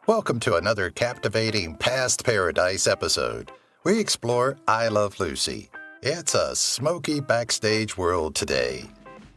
Welcome to another captivating Past Paradise episode. We explore I Love Lucy. It's a smoky backstage world today.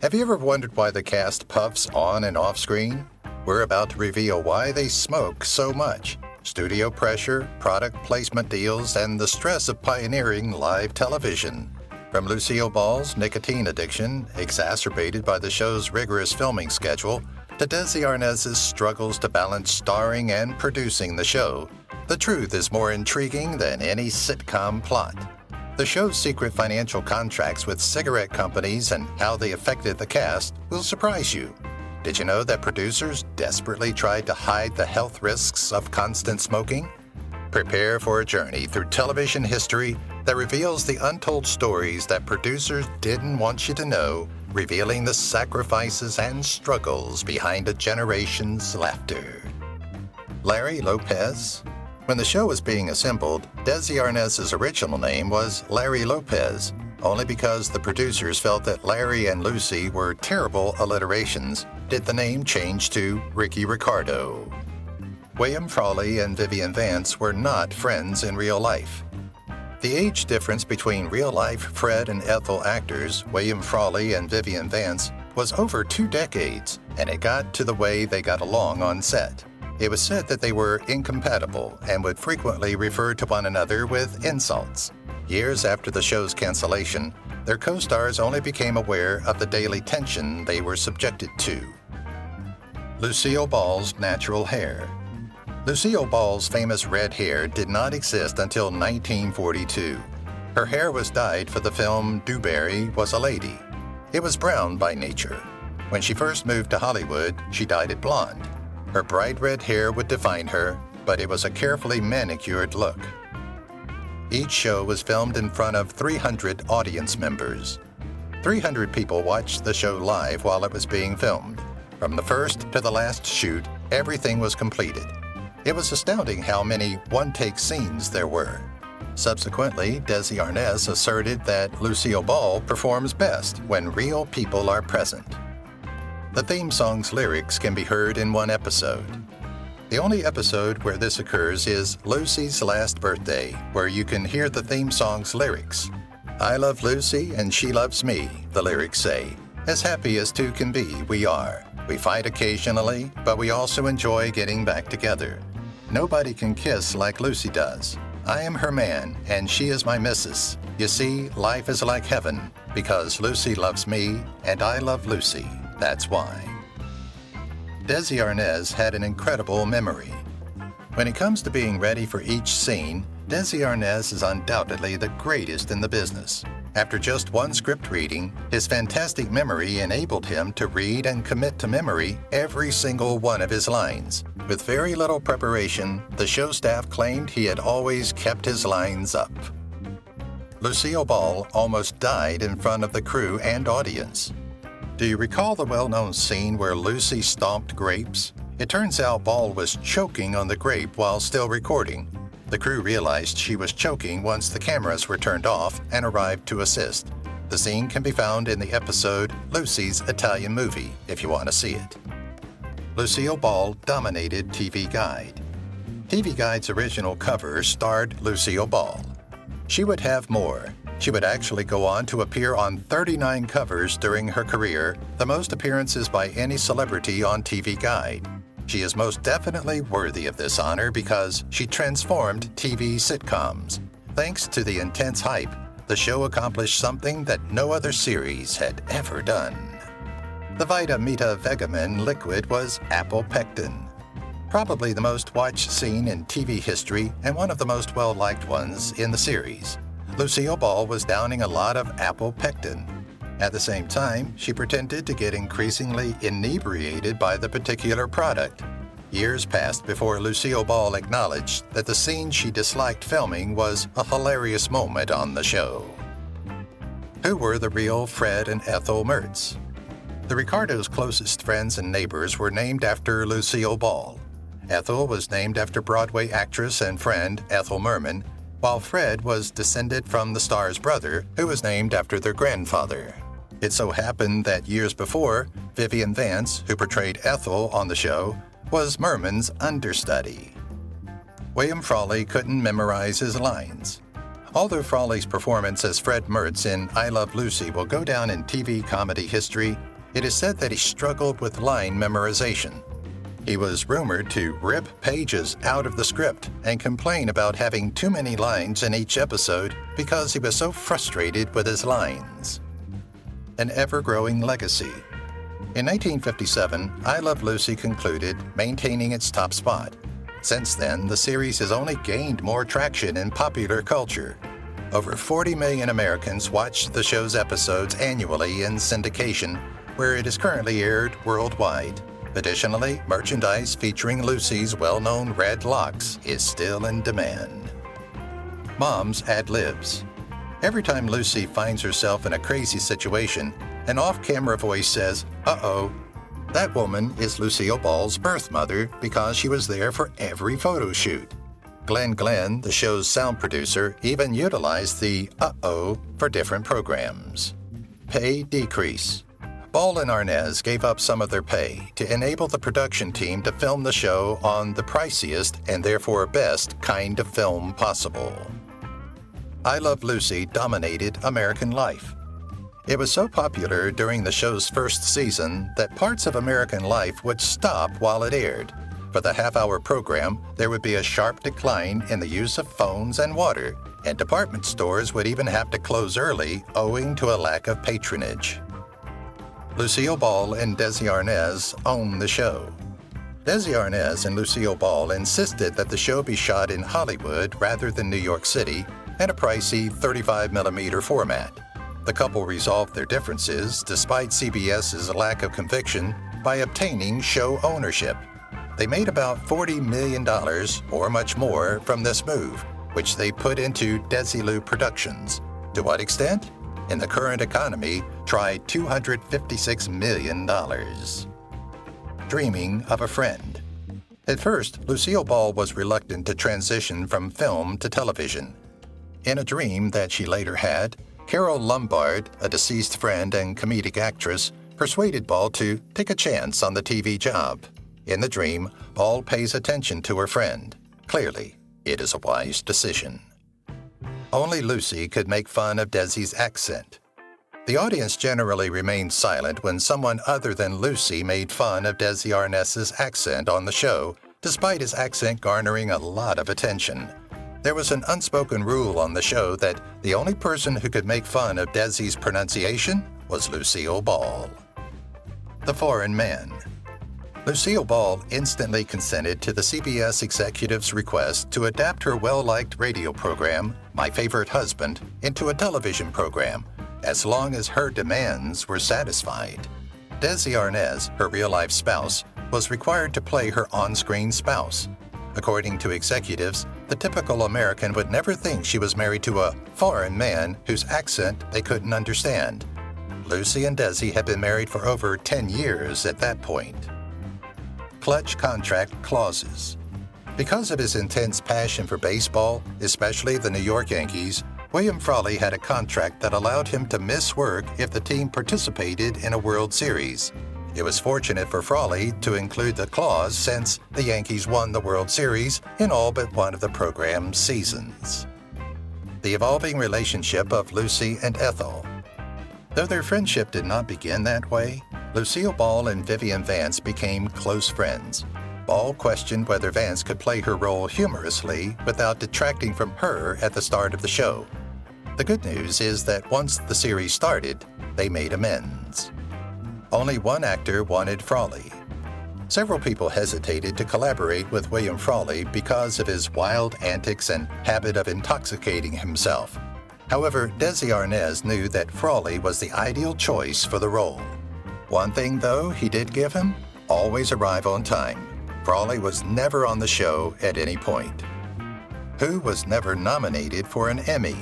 Have you ever wondered why the cast puffs on and off screen? We're about to reveal why they smoke so much. Studio pressure, product placement deals, and the stress of pioneering live television. From Lucille Ball's nicotine addiction, exacerbated by the show's rigorous filming schedule, to Desi Arnaz's struggles to balance starring and producing the show, the truth is more intriguing than any sitcom plot. The show's secret financial contracts with cigarette companies and how they affected the cast will surprise you. Did you know that producers desperately tried to hide the health risks of constant smoking? Prepare for a journey through television history that reveals the untold stories that producers didn't want you to know, revealing the sacrifices and struggles behind a generation's laughter. Larry Lopez? When the show was being assembled, Desi Arnaz's original name was Larry Lopez, only because the producers felt that Larry and Lucy were terrible alliterations, did the name change to Ricky Ricardo. William Frawley and Vivian Vance were not friends in real life. The age difference between real-life Fred and Ethel actors, William Frawley and Vivian Vance, was over 2 decades, and it got to the way they got along on set. It was said that they were incompatible and would frequently refer to one another with insults. Years after the show's cancellation, their co-stars only became aware of the daily tension they were subjected to. Lucille Ball's natural hair. Lucille Ball's famous red hair did not exist until 1942. Her hair was dyed for the film Dewberry Was a Lady. It was brown by nature. When she first moved to Hollywood, she dyed it blonde. Her bright red hair would define her, but it was a carefully manicured look. Each show was filmed in front of 300 audience members. 300 people watched the show live while it was being filmed. From the first to the last shoot, everything was completed. It was astounding how many one-take scenes there were. Subsequently, Desi Arnaz asserted that Lucille Ball performs best when real people are present. The theme song's lyrics can be heard in one episode. The only episode where this occurs is Lucy's Last Birthday, where you can hear the theme song's lyrics. I love Lucy and she loves me, the lyrics say. As happy as two can be, we are. We fight occasionally, but we also enjoy getting back together. Nobody can kiss like Lucy does. I am her man, and she is my missus. You see, life is like heaven, because Lucy loves me, and I love Lucy. That's why. Desi Arnaz had an incredible memory. When it comes to being ready for each scene, Desi Arnaz is undoubtedly the greatest in the business. After just one script reading, his fantastic memory enabled him to read and commit to memory every single one of his lines. With very little preparation, the show staff claimed he had always kept his lines up. Lucille Ball almost died in front of the crew and audience. Do you recall the well-known scene where Lucy stomped grapes? It turns out Ball was choking on the grape while still recording. The crew realized she was choking once the cameras were turned off and arrived to assist. The scene can be found in the episode Lucy's Italian Movie, if you want to see it. Lucille Ball dominated TV Guide. TV Guide's original cover starred Lucille Ball. She would have more. She would actually go on to appear on 39 covers during her career, the most appearances by any celebrity on TV Guide. She is most definitely worthy of this honor because she transformed TV sitcoms. Thanks to the intense hype, the show accomplished something that no other series had ever done. The Vita Vegamin liquid was apple pectin. Probably the most watched scene in TV history and one of the most well-liked ones in the series. Lucille Ball was downing a lot of apple pectin. At the same time, she pretended to get increasingly inebriated by the particular product. Years passed before Lucille Ball acknowledged that the scene she disliked filming was a hilarious moment on the show. Who were the real Fred and Ethel Mertz? The Ricardos' closest friends and neighbors were named after Lucille Ball. Ethel was named after Broadway actress and friend Ethel Merman, while Fred was descended from the star's brother, who was named after their grandfather. It so happened that years before, Vivian Vance, who portrayed Ethel on the show, was Merman's understudy. William Frawley couldn't memorize his lines. Although Frawley's performance as Fred Mertz in I Love Lucy will go down in TV comedy history, it is said that he struggled with line memorization. He was rumored to rip pages out of the script and complain about having too many lines in each episode because he was so frustrated with his lines. An ever-growing legacy. In 1957, I Love Lucy concluded, maintaining its top spot. Since then, the series has only gained more traction in popular culture. Over 40 million Americans watched the show's episodes annually in syndication, where it is currently aired worldwide. Additionally, merchandise featuring Lucy's well-known red locks is still in demand. Mom's ad-libs. Every time Lucy finds herself in a crazy situation, an off-camera voice says, "Uh-oh." That woman is Lucille Ball's birth mother because she was there for every photo shoot. Glenn Glenn, the show's sound producer, even utilized the "uh-oh" for different programs. Pay decrease. Ball and Arnaz gave up some of their pay to enable the production team to film the show on the priciest and therefore best kind of film possible. I Love Lucy dominated American life. It was so popular during the show's first season that parts of American life would stop while it aired. For the half-hour program, there would be a sharp decline in the use of phones and water, and department stores would even have to close early owing to a lack of patronage. Lucille Ball and Desi Arnaz owned the show. Desi Arnaz and Lucille Ball insisted that the show be shot in Hollywood rather than New York City and a pricey 35mm format. The couple resolved their differences, despite CBS's lack of conviction, by obtaining show ownership. They made about $40 million, or much more, from this move, which they put into Desilu Productions. To what extent? In the current economy, try $256 million. Dreaming of a friend. At first, Lucille Ball was reluctant to transition from film to television. In a dream that she later had, Carol Lombard, a deceased friend and comedic actress, persuaded Ball to take a chance on the TV job. In the dream, Ball pays attention to her friend. Clearly, it is a wise decision. Only Lucy could make fun of Desi's accent. The audience generally remained silent when someone other than Lucy made fun of Desi Arnaz's accent on the show, despite his accent garnering a lot of attention. There was an unspoken rule on the show that the only person who could make fun of Desi's pronunciation was Lucille Ball. The Foreign Man. Lucille Ball instantly consented to the CBS executive's request to adapt her well-liked radio program, My Favorite Husband, into a television program, as long as her demands were satisfied. Desi Arnaz, her real-life spouse, was required to play her on-screen spouse. According to executives, the typical American would never think she was married to a foreign man whose accent they couldn't understand. Lucy and Desi had been married for over 10 years at that point. Clutch contract clauses. Because of his intense passion for baseball, especially the New York Yankees, William Frawley had a contract that allowed him to miss work if the team participated in a World Series. It was fortunate for Frawley to include the clause since the Yankees won the World Series in all but one of the program's seasons. The evolving relationship of Lucy and Ethel. Though their friendship did not begin that way, Lucille Ball and Vivian Vance became close friends. Ball questioned whether Vance could play her role humorously without detracting from her at the start of the show. The good news is that once the series started, they made amends. Only one actor wanted Frawley. Several people hesitated to collaborate with William Frawley because of his wild antics and habit of intoxicating himself. However, Desi Arnaz knew that Frawley was the ideal choice for the role. One thing, though, he did give him: always arrive on time. Frawley was never on the show at any point. Who was never nominated for an Emmy?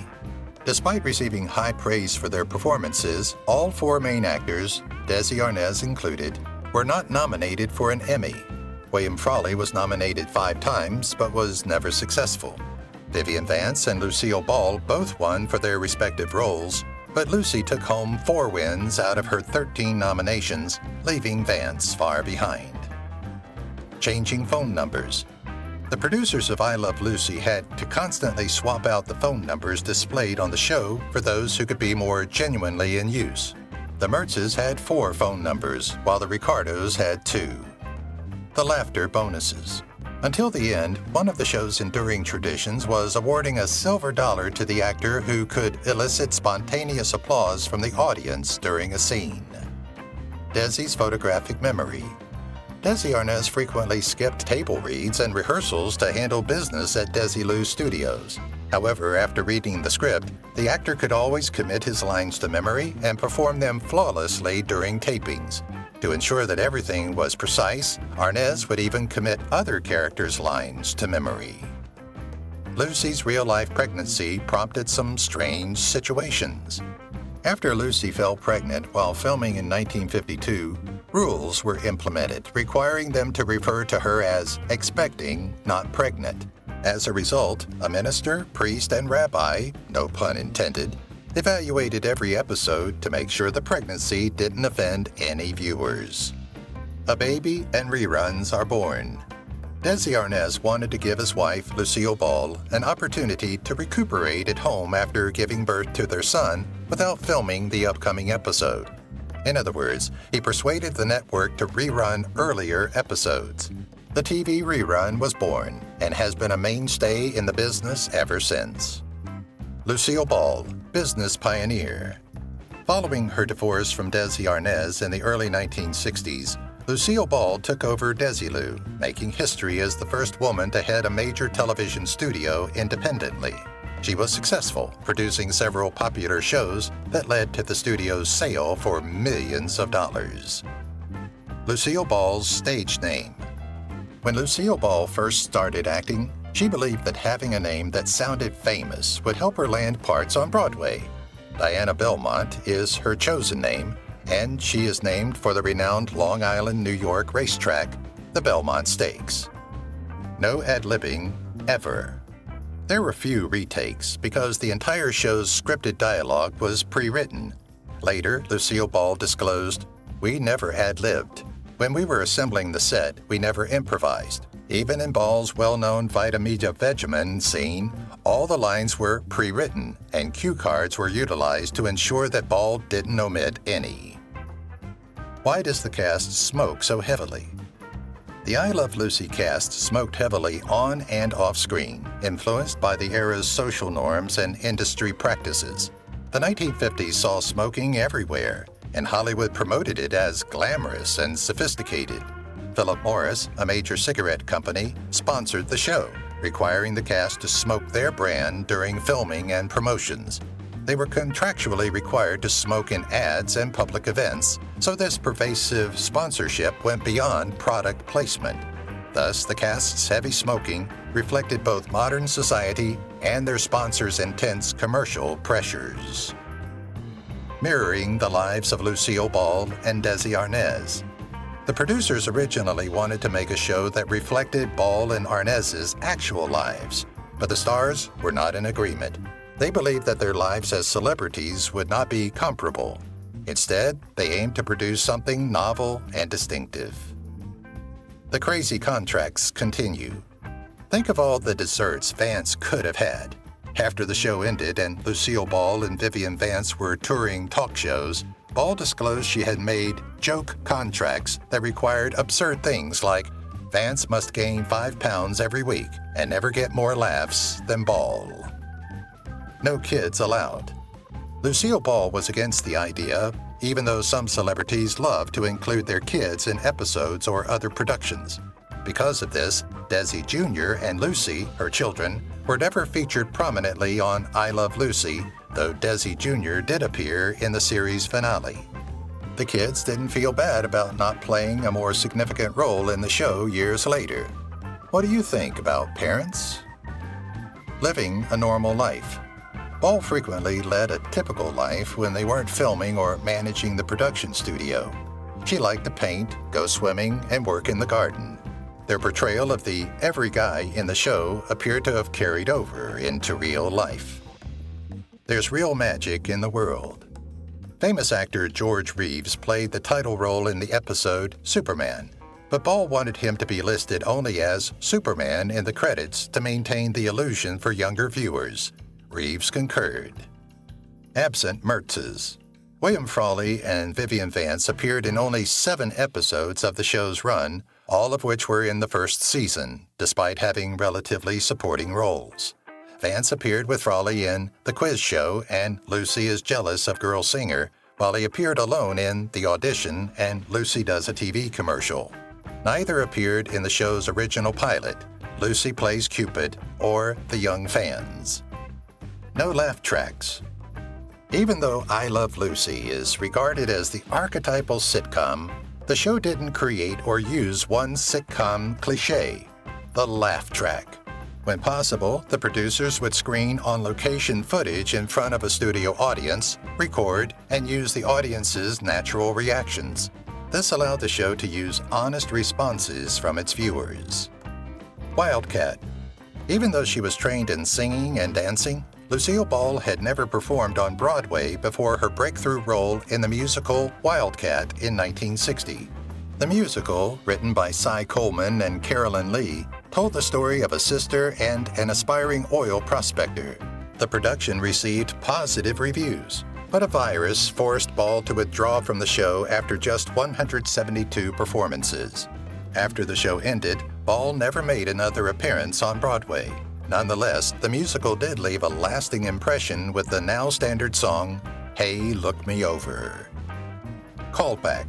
Despite receiving high praise for their performances, all four main actors, Desi Arnaz included, were not nominated for an Emmy. William Frawley was nominated 5 times but was never successful. Vivian Vance and Lucille Ball both won for their respective roles, but Lucy took home 4 wins out of her 13 nominations, leaving Vance far behind. Changing phone numbers. The producers of I Love Lucy had to constantly swap out the phone numbers displayed on the show for those who could be more genuinely in use. The Mertzes had 4 phone numbers, while the Ricardos had 2. The laughter bonuses. Until the end, one of the show's enduring traditions was awarding a silver dollar to the actor who could elicit spontaneous applause from the audience during a scene. Desi's photographic memory. Desi Arnaz frequently skipped table reads and rehearsals to handle business at Desilu Studios. However, after reading the script, the actor could always commit his lines to memory and perform them flawlessly during tapings. To ensure that everything was precise, Arnaz would even commit other characters' lines to memory. Lucy's real-life pregnancy prompted some strange situations. After Lucy fell pregnant while filming in 1952, rules were implemented requiring them to refer to her as expecting, not pregnant. As a result, a minister, priest, and rabbi, no pun intended, evaluated every episode to make sure the pregnancy didn't offend any viewers. A baby and reruns are born. Desi Arnaz wanted to give his wife, Lucille Ball, an opportunity to recuperate at home after giving birth to their son without filming the upcoming episode. In other words, he persuaded the network to rerun earlier episodes. The TV rerun was born and has been a mainstay in the business ever since. Lucille Ball, business pioneer. Following her divorce from Desi Arnaz in the early 1960s, Lucille Ball took over Desilu, making history as the first woman to head a major television studio independently. She was successful, producing several popular shows that led to the studio's sale for millions of dollars. Lucille Ball's stage name. When Lucille Ball first started acting, she believed that having a name that sounded famous would help her land parts on Broadway. Diana Belmont is her chosen name, and she is named for the renowned Long Island, New York racetrack, the Belmont Stakes. No ad-libbing, ever. There were few retakes because the entire show's scripted dialogue was pre-written. Later, Lucille Ball disclosed, "We never ad-libbed. When we were assembling the set, we never improvised. Even in Ball's well-known Vita Media Vegemin scene, all the lines were pre-written, and cue cards were utilized to ensure that Ball didn't omit any." Why does the cast smoke so heavily? The I Love Lucy cast smoked heavily on and off screen, influenced by the era's social norms and industry practices. The 1950s saw smoking everywhere, and Hollywood promoted it as glamorous and sophisticated. Philip Morris, a major cigarette company, sponsored the show, requiring the cast to smoke their brand during filming and promotions. They were contractually required to smoke in ads and public events, so this pervasive sponsorship went beyond product placement. Thus, the cast's heavy smoking reflected both modern society and their sponsors' intense commercial pressures. Mirroring the lives of Lucille Ball and Desi Arnaz. The producers originally wanted to make a show that reflected Ball and Arnaz's actual lives, but the stars were not in agreement. They believed that their lives as celebrities would not be comparable. Instead, they aimed to produce something novel and distinctive. The crazy contracts continue. Think of all the desserts Vance could have had. After the show ended and Lucille Ball and Vivian Vance were touring talk shows, Ball disclosed she had made joke contracts that required absurd things like Vance must gain 5 pounds every week and never get more laughs than Ball. No kids allowed. Lucille Ball was against the idea, even though some celebrities love to include their kids in episodes or other productions. Because of this, Desi Jr. and Lucy, her children, were never featured prominently on I Love Lucy, though Desi Jr. did appear in the series finale. The kids didn't feel bad about not playing a more significant role in the show years later. What do you think about parents? Living a normal life. Ball frequently led a typical life when they weren't filming or managing the production studio. She liked to paint, go swimming, and work in the garden. Their portrayal of the every guy in the show appeared to have carried over into real life. There's real magic in the world. Famous actor George Reeves played the title role in the episode Superman. but Ball wanted him to be listed only as Superman in the credits to maintain the illusion for younger viewers. Reeves concurred. Absent Mertzes. William Frawley and Vivian Vance appeared in only 7 episodes of the show's run, all of which were in the first season, despite having relatively supporting roles. Vance appeared with Frawley in The Quiz Show and Lucy is Jealous of Girl Singer, while he appeared alone in The Audition and Lucy Does a TV Commercial. Neither appeared in the show's original pilot, Lucy Plays Cupid, or The Young Fans. No laugh tracks. Even though I Love Lucy is regarded as the archetypal sitcom, the show didn't create or use one sitcom cliché, the laugh track. When possible, the producers would screen on-location footage in front of a studio audience, record, and use the audience's natural reactions. This allowed the show to use honest responses from its viewers. Wildcat. Even though she was trained in singing and dancing, Lucille Ball had never performed on Broadway before her breakthrough role in the musical Wildcat in 1960. The musical, written by Cy Coleman and Carolyn Lee, told the story of a sister and an aspiring oil prospector. The production received positive reviews, but a virus forced Ball to withdraw from the show after just 172 performances. After the show ended, Ball never made another appearance on Broadway. Nonetheless, the musical did leave a lasting impression with the now standard song, Hey, Look Me Over. Callback.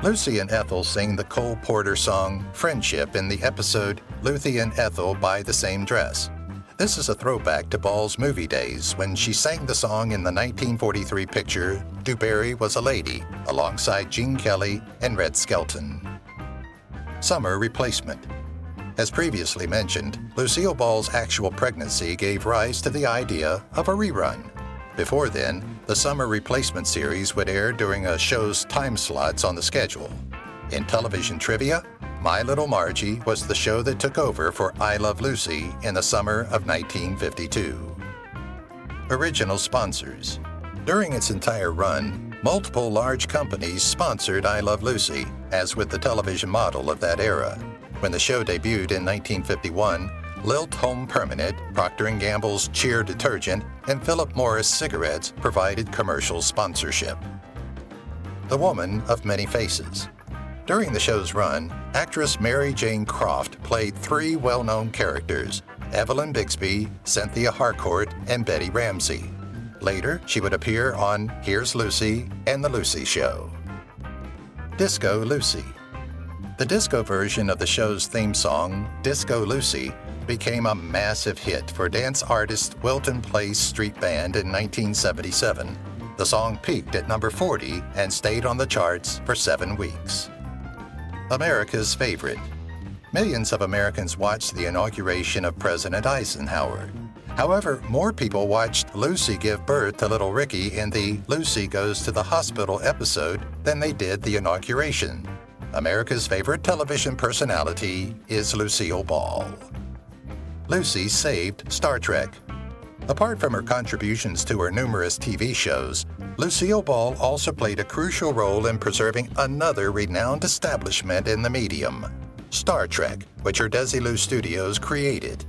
Lucy and Ethel sing the Cole Porter song, Friendship, in the episode Lucy and Ethel Buy the Same Dress. This is a throwback to Ball's movie days when she sang the song in the 1943 picture Du Barry Was a Lady, alongside Gene Kelly and Red Skelton. Summer replacement. As previously mentioned, Lucille Ball's actual pregnancy gave rise to the idea of a rerun. Before then, the summer replacement series would air during a show's time slots on the schedule. In television trivia, My Little Margie was the show that took over for I Love Lucy in the summer of 1952. Original sponsors. During its entire run, multiple large companies sponsored I Love Lucy, as with the television model of that era. When the show debuted in 1951, Lilt Home Permanent, Procter & Gamble's Cheer detergent, and Philip Morris cigarettes provided commercial sponsorship. The Woman of Many Faces. During the show's run, actress Mary Jane Croft played 3 well-known characters, Evelyn Bixby, Cynthia Harcourt, and Betty Ramsey. Later, she would appear on Here's Lucy and The Lucy Show. Disco Lucy. The disco version of the show's theme song, Disco Lucy, became a massive hit for dance artist Wilton Place Street Band in 1977. The song peaked at number 40 and stayed on the charts for 7 weeks. America's Favorite. Millions of Americans watched the inauguration of President Eisenhower. However, more people watched Lucy give birth to little Ricky in the Lucy Goes to the Hospital episode than they did the inauguration. America's favorite television personality is Lucille Ball. Lucy saved Star Trek. Apart from her contributions to her numerous TV shows, Lucille Ball also played a crucial role in preserving another renowned establishment in the medium, Star Trek, which her Desilu Studios created.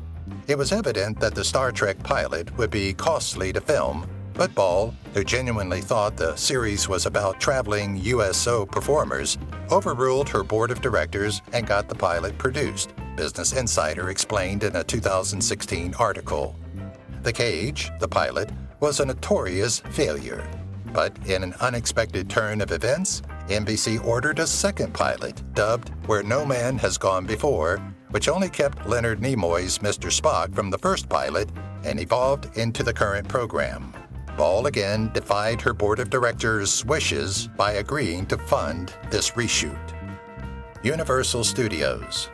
It was evident that the Star Trek pilot would be costly to film, but Ball, who genuinely thought the series was about traveling USO performers, overruled her board of directors and got the pilot produced, Business Insider explained in a 2016 article. The Cage, the pilot, was a notorious failure. But in an unexpected turn of events, NBC ordered a second pilot, dubbed Where No Man Has Gone Before, which only kept Leonard Nimoy's Mr. Spock from the first pilot and evolved into the current program. Ball again defied her board of directors' wishes by agreeing to fund this reshoot. Universal Studios.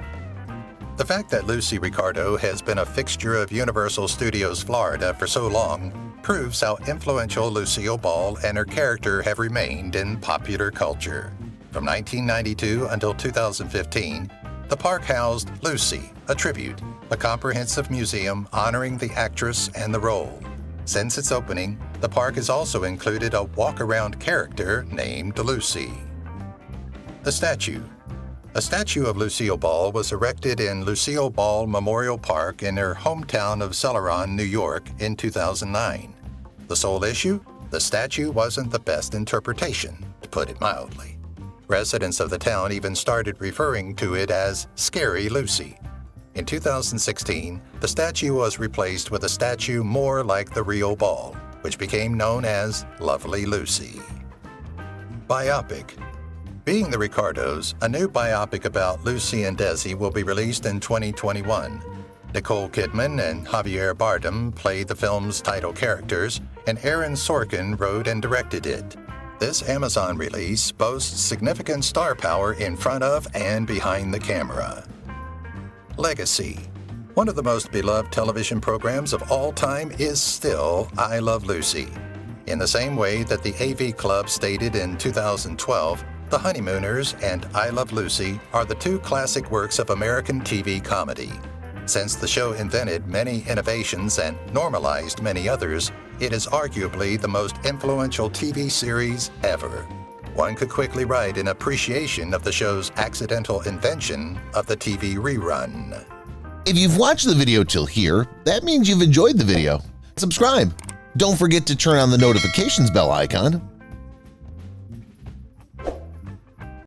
The fact that Lucy Ricardo has been a fixture of Universal Studios Florida for so long proves how influential Lucille Ball and her character have remained in popular culture. From 1992 until 2015, the park housed Lucy, a tribute, a comprehensive museum honoring the actress and the role. Since its opening, the park has also included a walk-around character named Lucy. The statue. A statue of Lucille Ball was erected in Lucille Ball Memorial Park in her hometown of Celeron, New York in 2009. The sole issue? The statue wasn't the best interpretation, to put it mildly. Residents of the town even started referring to it as Scary Lucy. In 2016, the statue was replaced with a statue more like the real Ball, which became known as Lovely Lucy. Biopic. Being the Ricardos, a new biopic about Lucy and Desi will be released in 2021. Nicole Kidman and Javier Bardem played the film's title characters, and Aaron Sorkin wrote and directed it. This Amazon release boasts significant star power in front of and behind the camera. Legacy. One of the most beloved television programs of all time is still I Love Lucy. In the same way that the AV Club stated in 2012, The Honeymooners and I Love Lucy are the two classic works of American TV comedy. Since the show invented many innovations and normalized many others, it is arguably the most influential TV series ever. One could quickly write an appreciation of the show's accidental invention of the TV rerun. If you've watched the video till here, that means you've enjoyed the video. Subscribe. Don't forget to turn on the notifications bell icon